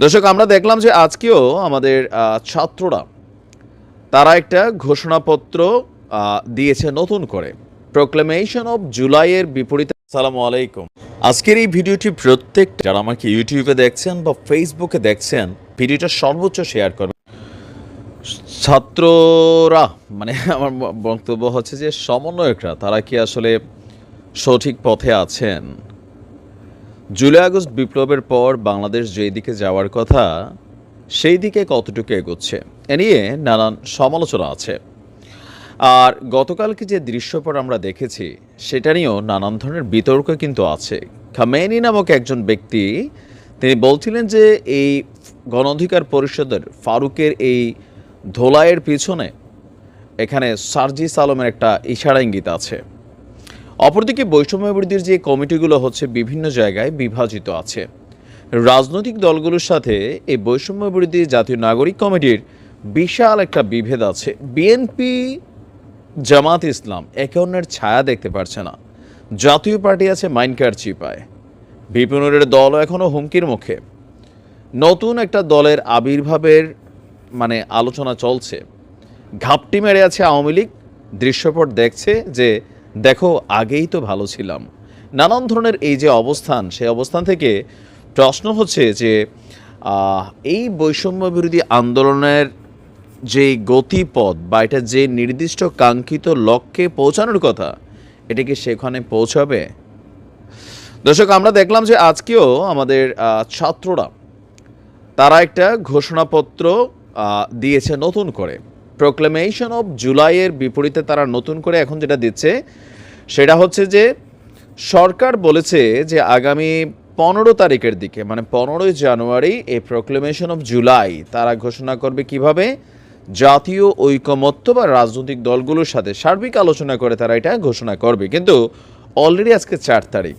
দর্শক, আমরা দেখলাম যে আজকেও আমাদের ছাত্ররা তারা একটা ঘোষণাপত্র দিয়েছে নতুন করে, প্রোক্লেমেশন অফ জুলাইয়ের বিপরীতে। আসসালামু আলাইকুম। আজকের এই ভিডিওটি প্রত্যেক যারা আমাকে ইউটিউবে দেখছেন বা ফেসবুকে দেখছেন, ভিডিওটা সর্বোচ্চ শেয়ার করবেন। ছাত্ররা মানে আমার বক্তব্য হচ্ছে যে সমন্বয়করা তারা কি আসলে সঠিক পথে আছেন? জুলাই আগস্ট বিপ্লবের পর বাংলাদেশ যেই দিকে যাওয়ার কথা সেই দিকে কতটুকু এগোচ্ছে এ নিয়ে নানান সমালোচনা আছে। আর গতকালকে যে দৃশ্যপট আমরা দেখেছি সেটা নিয়েও নানান ধরনের বিতর্ক কিন্তু আছে। খামেনি নামক একজন ব্যক্তি তিনি বলছিলেন যে এই গণ অধিকার পরিষদের ফারুকের এই ধোলাইয়ের পিছনে এখানে সার্জিস আলমের একটা ইশারা ইঙ্গিত আছে। অপরদিকে বৈষম্য বিরোধীর যে কমিটিগুলো হচ্ছে বিভিন্ন জায়গায় বিভাজিত আছে। রাজনৈতিক দলগুলোর সাথে এই বৈষম্য বিরোধী জাতীয় নাগরিক কমিটির বিশাল একটা বিভেদ আছে। বিএনপি জামাত ইসলাম একে অন্যের ছায়া দেখতে পারছে না। জাতীয় পার্টি আছে মাইনকার চিপায়, বিপিনের দলও এখনও হুমকির মুখে। নতুন একটা দলের আবির্ভাবের আলোচনা চলছে। ঘাপটি মেরে আছে আওয়ামী লীগ, দৃশ্যপট দেখছে যে দেখো আগেই তো ভালো ছিলাম। নানান ধরনের এই যে অবস্থান, সেই অবস্থান থেকে প্রশ্ন হচ্ছে যে এই বৈষম্য বিরোধী আন্দোলনের যে গতিপথ বা এটা যে নির্দিষ্ট কাঙ্ক্ষিত লক্ষ্যে পৌঁছানোর কথা, এটা কি সেখানে পৌঁছাবে? দর্শক, আমরা দেখলাম যে আজকেও আমাদের ছাত্ররা তারা একটা ঘোষণাপত্র দিয়েছে নতুন করে, প্রোক্লেমেশন অফ জুলাইয়ের বিপরীতে তারা নতুন করে এখন যেটা দিচ্ছে সেটা হচ্ছে যে সরকার বলেছে যে আগামী 15 তারিখের দিকে 15ই জানুয়ারি এই প্রোক্লেমেশন অফ জুলাই তারা ঘোষণা করবে। কিভাবে? জাতীয় ঐকমত্য বা রাজনৈতিক দলগুলোর সাথে সার্বিক আলোচনা করে তারা এটা ঘোষণা করবে। কিন্তু অলরেডি আজকে 4 তারিখ,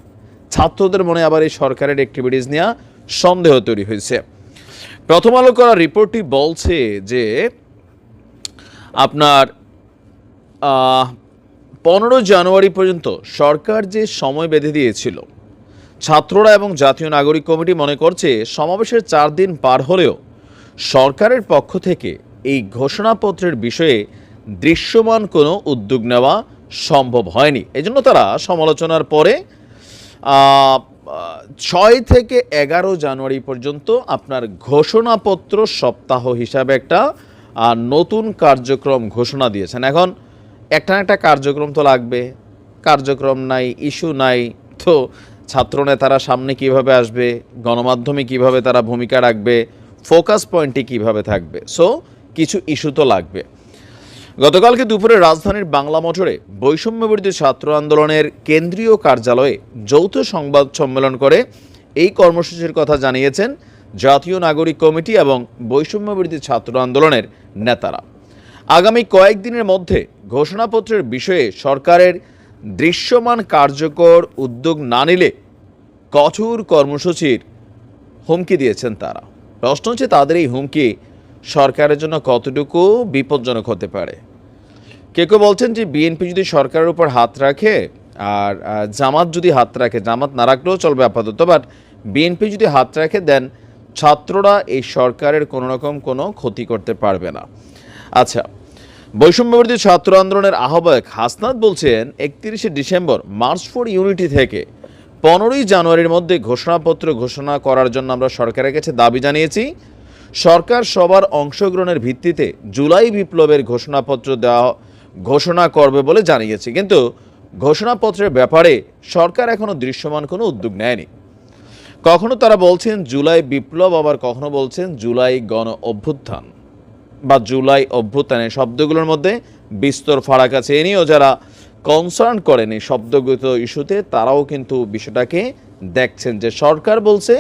ছাত্রদের মনে আবার এই সরকারের অ্যাক্টিভিটিস নিয়ে সন্দেহ তৈরি হয়েছে। প্রথম আলো করা রিপোর্টটি বলছে যে আপনার 15 জানুয়ারি পর্যন্ত সরকার যে সময় বেঁধে দিয়েছিল, ছাত্ররা এবং জাতীয় নাগরিক কমিটি মনে করছে সমাবেশের 4 দিন পার হলেও সরকারের পক্ষ থেকে এই ঘোষণাপত্রের বিষয়ে দৃশ্যমান কোনো উদ্যোগ নেওয়া সম্ভব হয়নি। এজন্য তারা সমালোচনার পরে 6 থেকে 11 জানুয়ারি পর্যন্ত আপনার ঘোষণাপত্র সপ্তাহ হিসাবে একটা নতুন কার্যক্রম ঘোষণা দিয়েছেন। এখন একটা না একটা কার্যক্রম তো লাগবে, কার্যক্রম নাই, ইস্যু নাই, তো ছাত্রনেতারা সামনে কিভাবে আসবে, গণমাধ্যমে কিভাবে তারা ভূমিকা রাখবে, ফোকাস পয়েন্টটি কিভাবে থাকবে, সো কিছু ইস্যু তো লাগবে। গতকালকে দুপুরে রাজধানীর বাংলা মোটরে বৈষম্য বিরোধী ছাত্র আন্দোলনের কেন্দ্রীয় কার্যালয়ে যৌথ সংবাদ সম্মেলন করে এই কর্মসূচির কথা জানিয়েছেন জাতীয় নাগরিক কমিটি এবং বৈষম্য বিরোধী ছাত্র আন্দোলনের নেতারা। আগামী কয়েকদিনের মধ্যে ঘোষণাপত্রের বিষয়ে সরকারের দৃশ্যমান কার্যকর উদ্যোগ না নিলে কঠোর কর্মসূচির হুমকি দিয়েছেন তারা। প্রশ্ন হচ্ছে তাদের এই হুমকি সরকারের জন্য কতটুকু বিপজ্জনক হতে পারে। কেউ বলছেন যে বিএনপি যদি সরকারের উপর হাত রাখে আর জামাত যদি হাত রাখে, জামাত না রাখলেও চলবে আপাতত, বাট বিএনপি যদি হাত রাখে দেন ছাত্ররা এই সরকারের কোনো রকম কোনো ক্ষতি করতে পারবে না। আচ্ছা, বৈষম্যবিরোধী ছাত্র আন্দোলনের আহ্বায়ক হাসনাত বলছেন 31শে ডিসেম্বর মার্চ ফর ইউনিটি থেকে 15ই জানুয়ারির মধ্যে ঘোষণাপত্র ঘোষণা করার জন্য আমরা সরকারের কাছে দাবি জানিয়েছি। সরকার সবার অংশগ্রহণের ভিত্তিতে জুলাই বিপ্লবের ঘোষণাপত্র ঘোষণা করবে বলে জানিয়েছি, কিন্তু ঘোষণাপত্রের ব্যাপারে সরকার এখনও দৃশ্যমান কোনো উদ্যোগ নেয়নি। কখনো তারা বলছেন জুলাই বিপ্লব, আবার কখনো বলছেন জুলাই গণ অভ্যুত্থান বা জুলাই অভ্যুত্থানের শব্দগুলোর মধ্যে বিস্তর ফারাক আছে। এ নিয়েও যারা কনসার্ন করেন এই শব্দগত ইস্যুতে তারাও কিন্তু বিষয়টাকে দেখছেন যে সরকার বলছে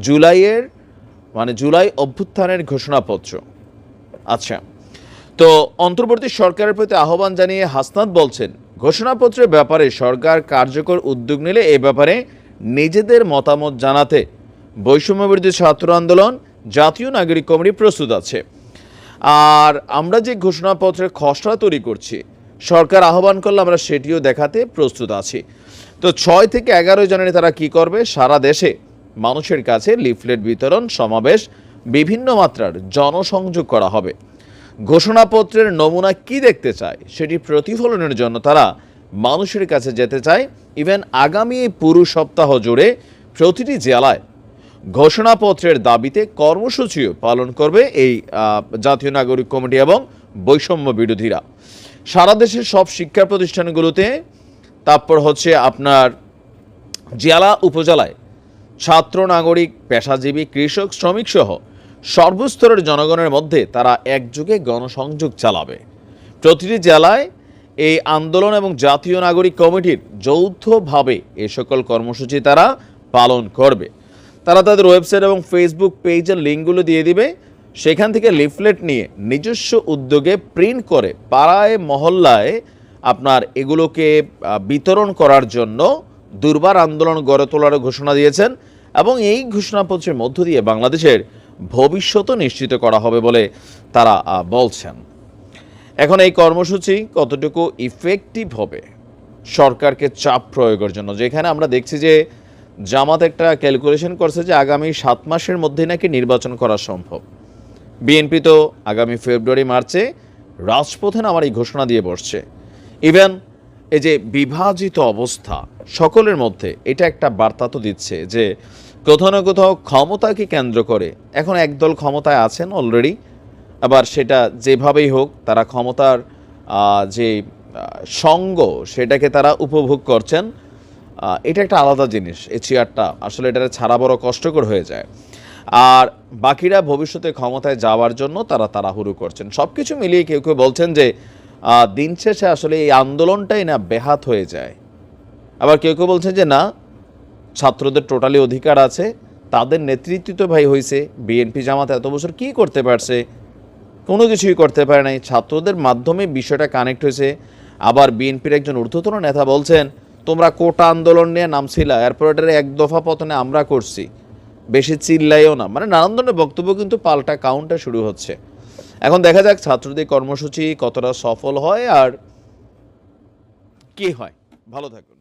জুলাইয়ের জুলাই অভ্যুত্থানের ঘোষণাপত্র। আচ্ছা, তো অন্তর্বর্তী সরকারের প্রতি আহ্বান জানিয়ে হাসনাত বলছেন ঘোষণাপত্রের ব্যাপারে সরকার কার্যকর উদ্যোগ নিলে এ ব্যাপারে নিজেদের মতামত জানাতে বৈষম্য বিরোধী ছাত্র আন্দোলন, জাতীয় নাগরিক কমিটি প্রস্তুত আছে। আর আমরা যে ঘোষণাপত্রের খসড়া তৈরি করছি, সরকার আহ্বান করলে আমরা সেটিও দেখাতে প্রস্তুত আছি। তো 6 থেকে 11 জানুয়ারি তারা কি করবে? সারা দেশে মানুষের কাছে লিফলেট বিতরণ, সমাবেশ, বিভিন্ন মাত্রার জনসংযোগ করা হবে। ঘোষণাপত্রের নমুনা কি দেখতে চায় সেটি প্রতিফলনের জন্য তারা মানুষের কাছে যেতে চায়। ইভেন আগামী পুরো সপ্তাহ জুড়ে প্রতিটি জেলায় ঘোষণাপত্রের দাবিতে কর্মসূচিও পালন করবে এই জাতীয় নাগরিক কমিটি এবং বৈষম্য বিরোধীরা। সারা দেশের সব শিক্ষা প্রতিষ্ঠানগুলোতে, তারপর হচ্ছে আপনার জেলা উপজেলায় ছাত্র, নাগরিক, পেশাজীবী, কৃষক, শ্রমিক সহ সর্বস্তরের জনগণের মধ্যে তারা একযোগে গণসংযোগ চালাবে। প্রতিটি জেলায় এই আন্দোলন এবং জাতীয় নাগরিক কমিটির যৌথভাবে এ সকল কর্মসূচি তারা পালন করবে। তারা তাদের ওয়েবসাইট এবং ফেসবুক পেজের লিঙ্কগুলো দিয়ে দিবে। সেখান থেকে লিফলেট নিয়ে নিজস্ব উদ্যোগে প্রিন্ট করে পাড়ায় মহল্লায় আপনার এগুলোকে বিতরণ করার জন্য দুর্বার আন্দোলন গড়ে তোলার ঘোষণা দিয়েছেন এবং এই ঘোষণাপত্রের মধ্য দিয়ে বাংলাদেশের ভবিষ্যৎ নিশ্চিত করা হবে বলে তারা বলছেন। এখন এই কর্মসূচি কতটুকু ইফেক্টিভ হবে সরকারকে চাপ প্রয়োগের জন্য, যেখানে আমরা দেখছি যে জামাত একটা ক্যালকুলেশন করছে যে আগামী 7 মাসের মধ্যে নাকি নির্বাচন করা সম্ভব। বিএনপি তো আগামী ফেব্রুয়ারি মার্চে রাজপথে নামার এই ঘোষণা দিয়ে বসছে। ইভেন এই যে বিভাজিত অবস্থা সকলের মধ্যে, এটা একটা বার্তা তো দিচ্ছে যে কোথাও না কোথাও ক্ষমতাকে কেন্দ্র করে এখন একদল ক্ষমতায় আছেন অলরেডি, আবার সেটা যেভাবেই হোক তারা ক্ষমতার যে সঙ্গ সেটাকে তারা উপভোগ করছেন। এটা একটা আলাদা জিনিস, এই চেয়ারটা আসলে এটা ছাড়া বড় কষ্টকর হয়ে যায়। আর বাকিরা ভবিষ্যতে ক্ষমতায় যাওয়ার জন্য তারা তাড়াহুড়ো করছেন। সব কিছু মিলিয়ে কেউ কেউ বলছেন যে দিন শেষে আসলে এই আন্দোলনটাই না ব্যাহাত হয়ে যায়। আবার কেউ কেউ বলছেন যে না, ছাত্রদের টোটালি অধিকার আছে, তাদের নেতৃত্ব তো ভাই হয়েছে। বিএনপি জামাত এত বছর কি করতে পারছে? কোনো কিছুই করতে পারে নাই। ছাত্রদের মাধ্যমে বিষয়টা কানেক্ট হয়েছে। আবার বিএনপির একজন ঊর্ধ্বতন নেতা বলছেন তোমরা কোটা আন্দোলন নিয়ে নামছিলা, এরপর এটার এক দফা পতনে আমরা করছি, বেশি চিল্লাইও না। মানে নানান ধরনের বক্তব্য কিন্তু পাল্টা কাউন্টার শুরু হচ্ছে। এখন দেখা যাক ছাত্রদের কর্মসূচি কতটা সফল হয় আর কি হয়। ভালো থাকো।